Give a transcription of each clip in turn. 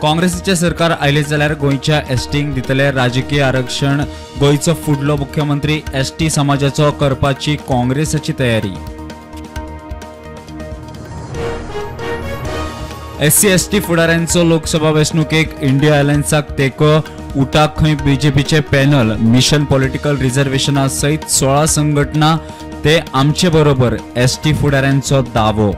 काँग्रेसीचे सरकार आयले जाल्यार गोंयच्या एसटींक दितले राजकीय आरक्षण गोंयचो फुडलो मुख्यमंत्री एसटी समाजाचो करपाची काँग्रेसाची तयारी। एससी एसटी फुडाऱ्यांचो लोकसभा वेंचणुकेक इंडिया अलायन्साक तेको उटाक खंय बीजेपीचे पॅनल मिशन पॉलिटिकल रिझर्वेशना सयत 16 संघटना ते आमचे बरोबर एसटी फुडाऱ्यांचो दावो।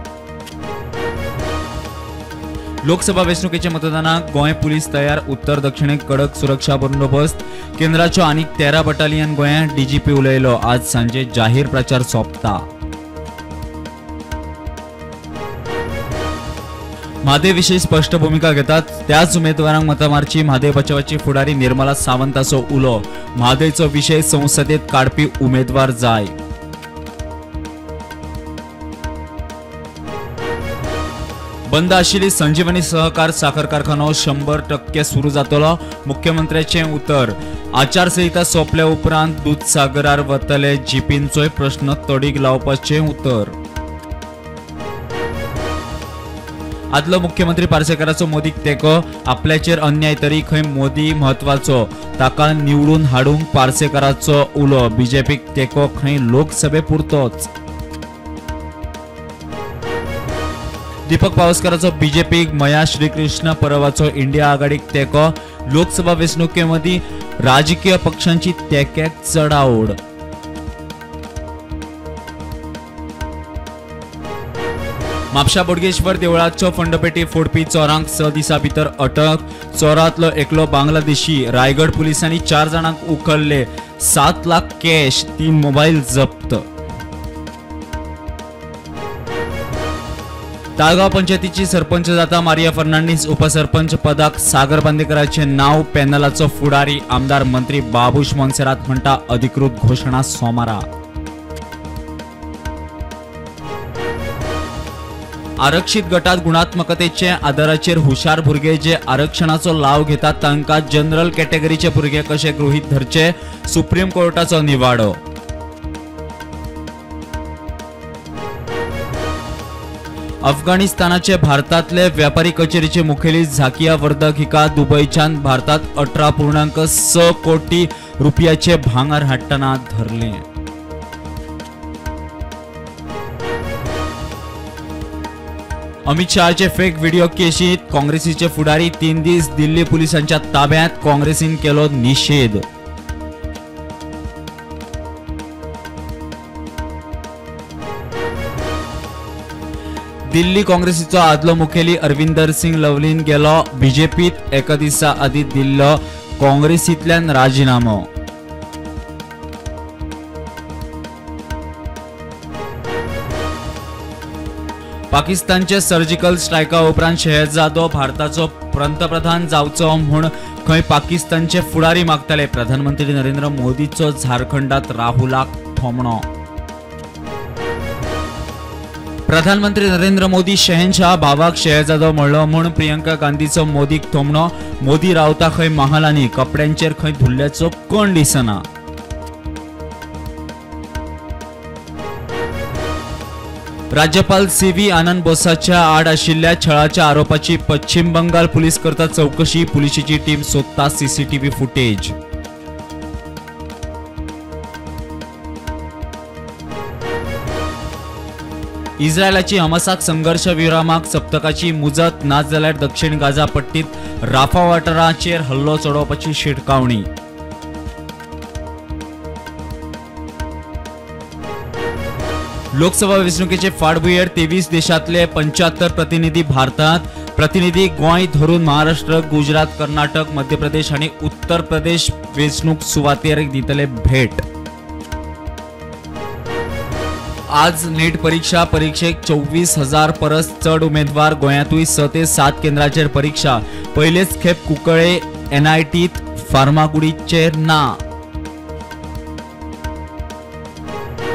लोकसभा वेंचणुकेच्या मतदानाक गोंय पुलीस तयार, उत्तर दक्षिणेक कडक सुरक्षा बंदोबस्त। केंद्राच्यो आनीक 13 बटालियन गोंयांत डीजीपी उलयलो। आज सांजे जाहीर प्रचार सोंपता। म्हादय विशीं स्पष्ट भूमिका घेतात त्याच उमेदवारांक मतां मारची। म्हादय बचावाची फुडारी निर्मला सावंताचो उलो। म्हादयचो विशय संसदेत काडपी उमेदवार जाय। बंद आशिल्ली संजीवनी सहकार साखर कारखानो 100% सुरू जातलो। मुख्यमंत्र्याचे उतर। आचारसंहिता सोंपले उपरांत दूधसागरार वतले जीपींचोय प्रश्न तडीक लावपाचे उतर। आदलो मुख्यमंत्री पार्सेकाराचो मोदीक तेको। आपल्याचेर अन्याय तरी खंय मोदी म्हत्वाचो, ताका निवडून हाडूंक पार्सेकाराचो उलो। बीजेपीक तेको खंय लोकसभेपुरतोच। दीपक पावसकाराचो बीजेपीक। मया श्रीकृष्ण परवाचो इंडिया आघाडीक तेको। लोकसभा वेंचणुके मदीं राजकीय पक्षांची तेक्याक चड आवड। म्हापशा बोडगेश्वर देवळाच्यो फंडपेटी फोडपी चोरांक 6 दिसां भितर अटक। चोरांतलो एकलो बांगलादेशी। रायगड पुलिसांनी 4 जाणांक उखल्ले। 7 लाख कॅश, 3 मोबायल जप्त। ताळगाव पंचायतीची सरपंच जाता मारिया फर्नांडीस। उपसरपंच पदाक सागर बांदेकराचे नाव। पॅनलाचो फुडारी आमदार मंत्री बाबूश मोन्सेरात म्हणटा अधिकृत घोषणा सोमारा। आरक्षित गटात गुणात्मकतेचे आदाराचेर हुशार भुरगे जे आरक्षणाचो लाव घेतात तांकां जनरल कॅटेगरीचे भुरगे कशे गृहीत धरचे, सुप्रीम कोर्टाचो निवाडो। अफगाणिस्तानाचे भारतातले व्यापारी कचेरीचे मुखेली झाकिया वर्दक हिका दुबयच्यान भारतात 18.6 कोटी रुपयाचे भांगर हाडटना धरले। अमित शहाचे फेक व्हिडिओ केशीत काँग्रेसीचे फुडारी 3 दीस दिल्ली पुलिसांच्या ताब्यात। काँग्रेसीन केलो निषेध। दिल्ली काँग्रेसीचो आदलो मुखेली अरविंदर सिंग लवलीन गेलो बीजेपीत। एका दिसा आदी दिल्लो काँग्रेसींतल्यान राजीनामो। पाकिस्तानचे सर्जिकल स्ट्रायका उपरांत शहजादो भारताचो पंतप्रधान जावचो म्हूण खंय पाकिस्तानचे फुडारी मागताले। प्रधानमंत्री नरेंद्र मोदीचो झारखंडात राहुलाक थोमणो। प्रधानमंत्री नरेंद्र मोदी शहनशाह भावाक शहजादो म्हणलो म्हूण प्रियंका गांधीचो मोदीक थोमणो। मोदी रावता खंय महालांनी, कपड्यांचेर खंय धुल्ल्याचो कण दिसना। राज्यपाल सीव्ही आनंद बोसाच्या आड आशिल्ल्या छळाच्या आरोपाची पश्चिम बंगाल पुलीस करता चौकशी। पुलिशेची टीम सोदता सीसीटीव्ही फुटेज। इस्रायलाची हमासाक संघर्ष विरामाक सप्तकाची मुजत। ना जाल्यार दक्षिण गाझा पट्टीत राफा वाठाराचेर हल्लो चडोवपाची शिटकावणी। लोकसभा वेंचणुकेचे फाटभुंयेर 23 देशांतले 75 प्रतिनिधी भारतात। प्रतिनिधी गोंय धरून महाराष्ट्र, गुजरात, कर्नाटक, मध्य प्रदेश आणि उत्तर प्रदेश वेंचणूक सुवातेर दितले भेट। आज नीट परीक्षेक 24,000 परस चड उमेदवार। गोंयांतूय 6 ते 7 केंद्राचेर परीक्षा। पयलेच खेप कुंकळे NITत फार्मागुडीचेर ना।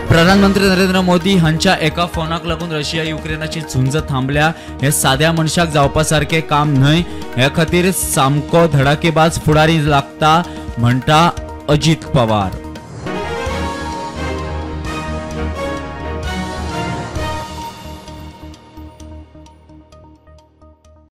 प्रधानमंत्री नरेंद्र मोदी हांच्या एका फोनाक लागून रशिया युक्रेनाची झुंज थांबल्या। हे साध्या मनशाक जावपासारखे काम न्हय। हे खातीर सामको धडाकेबाज फुडारी लागता म्हणटा अजित पवार।